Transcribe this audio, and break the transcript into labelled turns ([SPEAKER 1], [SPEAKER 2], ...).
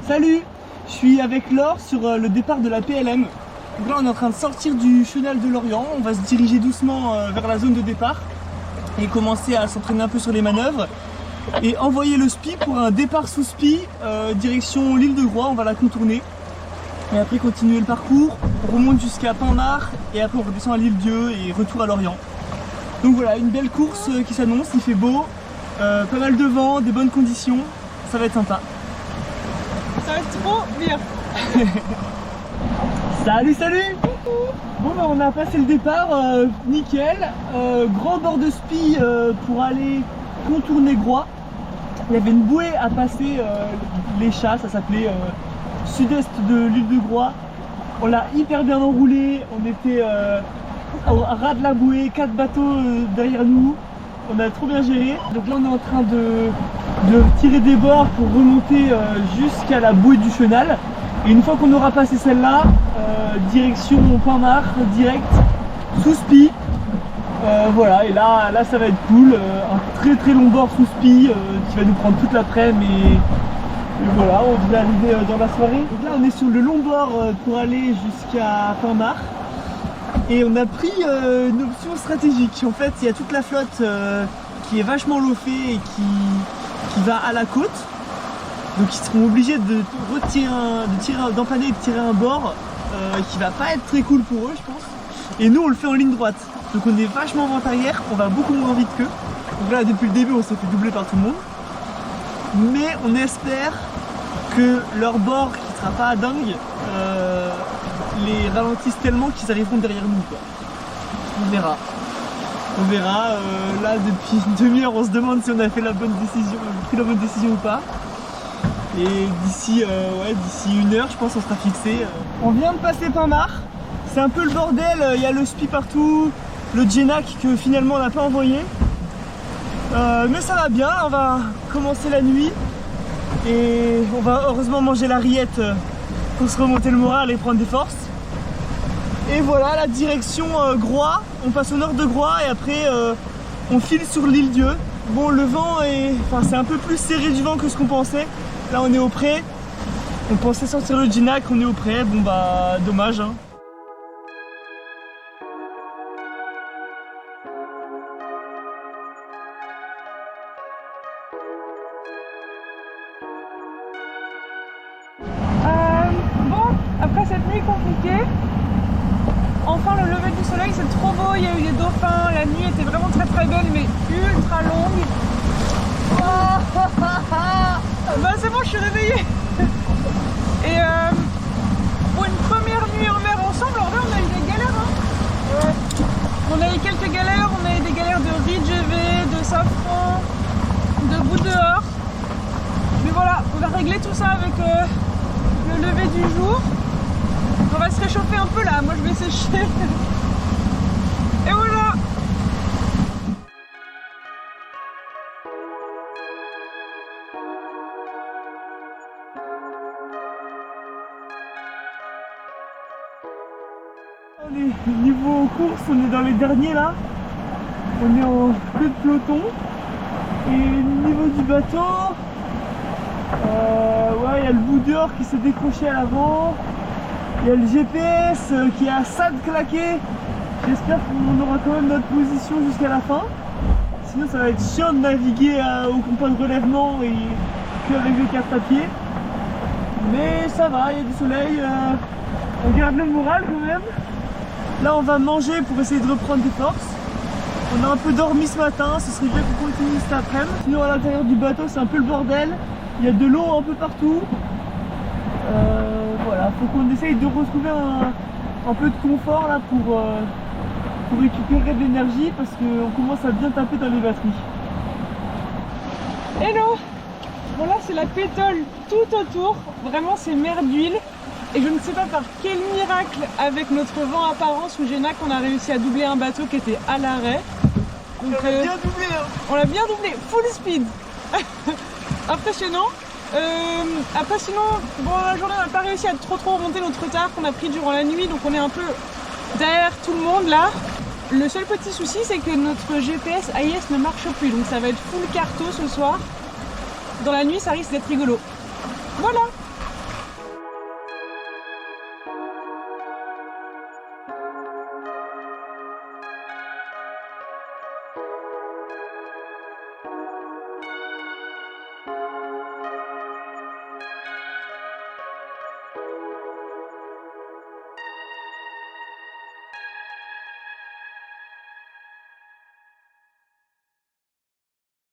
[SPEAKER 1] Salut, je suis avec Laure sur le départ de la PLM. Donc là on est en train de sortir du chenal de Lorient, on va se diriger doucement vers la zone de départ et commencer à s'entraîner un peu sur les manœuvres et envoyer le SPI pour un départ sous SPI direction l'île de Groix, on va la contourner et après continuer le parcours, on remonte jusqu'à Pinmar et après on redescend à l'île Dieu et retour à Lorient. Donc voilà, une belle course qui s'annonce, il fait beau, pas mal de vent, des bonnes conditions, ça va être sympa.
[SPEAKER 2] Ça va être trop bien.
[SPEAKER 1] Salut, salut. Bon bah on a passé le départ, nickel, grand bord de SPI pour aller contourner Groix. Il y avait une bouée à passer, les chats, ça s'appelait sud-est de l'île de Groix. On l'a hyper bien enroulé, on était au ras de la bouée, 4 bateaux derrière nous, on a trop bien géré. Donc là on est en train de tirer des bords pour remonter jusqu'à la bouée du chenal. Et une fois qu'on aura passé celle-là, direction Pinmar, direct, sous SPI. Voilà, et là ça va être cool, un très long bord sous SPI qui va nous prendre toute l'après-midi. Et voilà, on devrait arriver dans la soirée. Donc là on est sur le long bord pour aller jusqu'à Pinmar. Et on a pris une option stratégique. En fait, il y a toute la flotte qui est vachement loffée et qui va à la côte. Donc ils seront obligés d'empanner et de tirer un bord qui va pas être très cool pour eux, je pense. Et nous on le fait en ligne droite. Donc on est vachement en vente arrière, on va beaucoup moins vite qu'eux. Donc là depuis le début on s'est fait doubler par tout le monde. Mais on espère que leur bord qui sera pas dingue les ralentissent tellement qu'ils arriveront derrière nous, quoi. On verra. On verra. Là depuis une demi-heure on se demande si on a fait la bonne décision, pris la bonne décision ou pas. Et d'ici une heure je pense qu'on sera fixé. On vient de passer Pinmar. C'est un peu le bordel, il y a le SPI partout, le Genac que finalement on n'a pas envoyé. Mais ça va bien, on va commencer la nuit. Et on va heureusement manger la rillette pour se remonter le moral et prendre des forces. Et voilà la direction Groix, on passe au nord de Groix et après on file sur l'île Dieu. Bon le vent c'est un peu plus serré du vent que ce qu'on pensait. Là on est au pré, on pensait sortir le Genac, on est au pré, bon bah dommage hein.
[SPEAKER 2] Après cette nuit compliquée, enfin le lever du soleil c'est trop beau, il y a eu les dauphins, la nuit était vraiment très belle mais ultra longue. Bah c'est bon, je suis réveillée. Et pour une première nuit en mer ensemble, en vrai on a eu des galères hein. Ouais. On a eu quelques galères, on a eu des galères de riz GV, de safran, de gouttes dehors. Mais voilà, on va régler tout ça avec le lever du jour. On va se réchauffer un peu là, moi je vais sécher. Et voilà.
[SPEAKER 1] Niveau course, on est dans les derniers là. On est en queue de peloton. Et niveau du bateau, ouais, il y a le bout dehors qui s'est décroché à l'avant. Il y a le GPS qui est à ça de claquer. J'espère qu'on aura quand même notre position jusqu'à la fin. Sinon ça va être chiant de naviguer au compas de relèvement et qu'avec les cartes à pied. Mais ça va, il y a du soleil. On garde le moral quand même. Là on va manger pour essayer de reprendre des forces. On a un peu dormi ce matin, ce serait bien qu'on continue cet après-midi. Sinon à l'intérieur du bateau c'est un peu le bordel. Il y a de l'eau un peu partout. Voilà, faut qu'on essaye de retrouver un peu de confort là pour récupérer de l'énergie parce qu'on commence à bien taper dans les batteries.
[SPEAKER 2] Hello. Bon là c'est la pétole tout autour, vraiment c'est mer d'huile. Et je ne sais pas par quel miracle, avec notre vent apparent sous Genac, on a réussi à doubler un bateau qui était à l'arrêt.
[SPEAKER 1] Donc, on l'a bien doublé hein.
[SPEAKER 2] On l'a bien doublé, full speed. Impressionnant. Après sinon, pendant la journée on n'a pas réussi à trop remonter notre retard qu'on a pris durant la nuit. Donc on est un peu derrière tout le monde là. Le seul petit souci c'est que notre GPS AIS ne marche plus. Donc ça va être full carto ce soir. Dans la nuit ça risque d'être rigolo. Voilà.